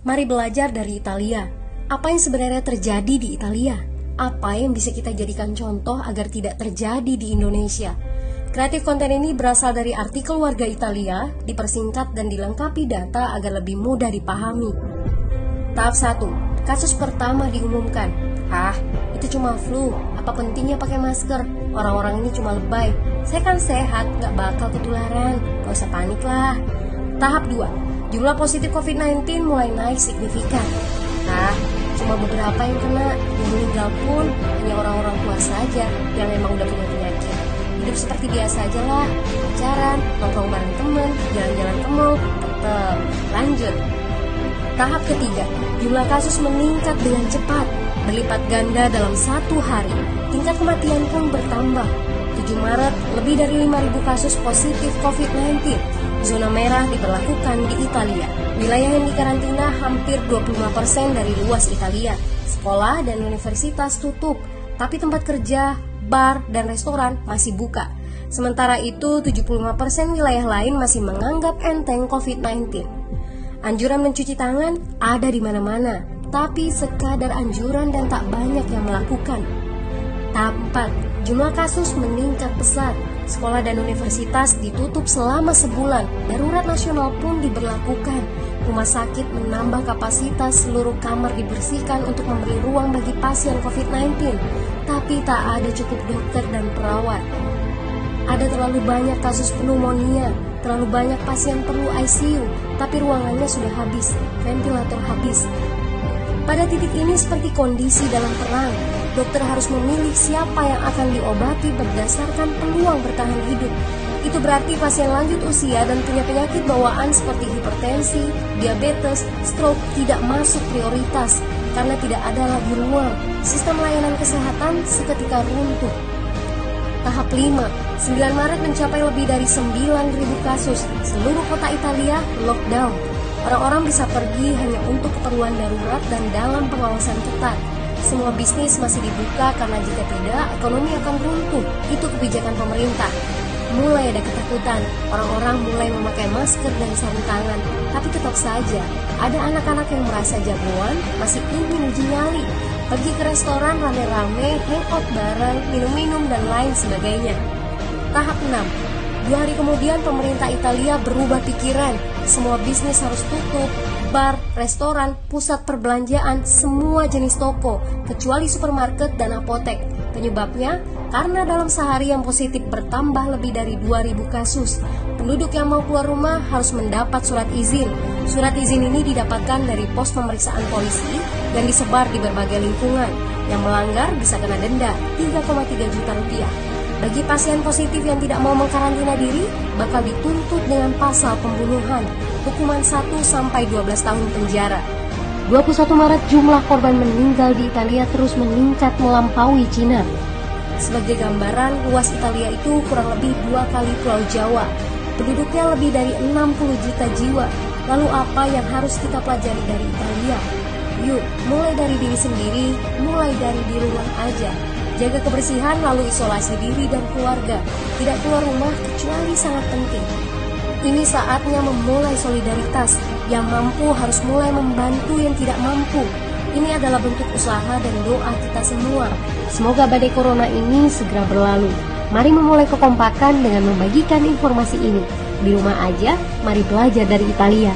Mari belajar dari Italia. Apa yang sebenarnya terjadi di Italia? Apa yang bisa kita jadikan contoh agar tidak terjadi di Indonesia? Kreatif konten ini berasal dari artikel warga Italia, dipersingkat dan dilengkapi data agar lebih mudah dipahami. Tahap 1. Kasus pertama diumumkan. Itu cuma flu. Apa pentingnya pakai masker? Orang-orang ini cuma lebay. Saya kan sehat, gak bakal ketularan. Gak usah panik lah. Tahap 2. Jumlah positif COVID-19 mulai naik signifikan. Cuma beberapa yang kena. Yang meninggal pun hanya orang-orang tua saja yang memang udah punya penyakit. Hidup seperti biasa aja lah. Pacaran, nongkrong bareng temen, jalan-jalan ke mall, tetap lanjut. Tahap ketiga, jumlah kasus meningkat dengan cepat, berlipat ganda dalam 1 hari. Tingkat kematian pun bertambah. 7 Maret, lebih dari 5.000 kasus positif COVID-19. Zona merah diberlakukan di Italia. Wilayah yang dikarantina hampir 25% dari luas Italia. Sekolah dan universitas tutup, tapi tempat kerja, bar, dan restoran masih buka. Sementara itu, 75% wilayah lain masih menganggap enteng COVID-19. Anjuran mencuci tangan ada di mana-mana, tapi sekadar anjuran dan tak banyak yang melakukan. Tahap 4. Jumlah kasus meningkat pesat. Sekolah dan universitas ditutup selama sebulan. Darurat nasional pun diberlakukan. Rumah sakit menambah kapasitas, seluruh kamar dibersihkan untuk memberi ruang bagi pasien COVID-19. Tapi tak ada cukup dokter dan perawat. Ada terlalu banyak kasus pneumonia, terlalu banyak pasien perlu ICU, tapi ruangannya sudah habis, ventilator habis. Pada titik ini seperti kondisi dalam perang. Dokter harus memilih siapa yang akan diobati berdasarkan peluang bertahan hidup. Itu berarti pasien lanjut usia dan punya penyakit bawaan seperti hipertensi, diabetes, stroke tidak masuk prioritas karena tidak ada lagi ruang. Sistem layanan kesehatan seketika runtuh. Tahap 5. 9 Maret mencapai lebih dari 9.000 kasus. Seluruh kota Italia lockdown. Orang-orang bisa pergi hanya untuk keperluan darurat dan dalam pengawasan ketat. Semua bisnis masih dibuka karena jika tidak, ekonomi akan runtuh. Itu kebijakan pemerintah. Mulai ada ketakutan, orang-orang mulai memakai masker dan sarung tangan. Tapi tetap saja, ada anak-anak yang merasa jagoan, masih ingin uji nyali. Pergi ke restoran rame-rame, hangout bareng, minum-minum, dan lain sebagainya. Tahap 6. 2 hari kemudian pemerintah Italia berubah pikiran. Semua bisnis harus tutup. Bar, restoran, pusat perbelanjaan, semua jenis toko, kecuali supermarket dan apotek. Penyebabnya, karena dalam sehari yang positif bertambah lebih dari 2.000 kasus. Penduduk yang mau keluar rumah harus mendapat surat izin. Surat izin ini didapatkan dari pos pemeriksaan polisi dan disebar di berbagai lingkungan. Yang melanggar bisa kena denda 3,3 juta rupiah. Bagi pasien positif yang tidak mau mengkarantina diri, bakal dituntut dengan pasal pembunuhan, hukuman 1-12 tahun penjara. 21 Maret jumlah korban meninggal di Italia terus meningkat melampaui Cina. Sebagai gambaran, luas Italia itu kurang lebih 2 kali Pulau Jawa. Penduduknya lebih dari 60 juta jiwa. Lalu apa yang harus kita pelajari dari Italia? Yuk, mulai dari diri sendiri, mulai dari di rumah aja. Jaga kebersihan lalu isolasi diri dan keluarga. Tidak keluar rumah kecuali sangat penting. Ini saatnya memulai solidaritas. Yang mampu harus mulai membantu yang tidak mampu. Ini adalah bentuk usaha dan doa kita semua. Semoga badai corona ini segera berlalu. Mari memulai kekompakan dengan membagikan informasi ini. Di rumah aja, mari belajar dari Italia.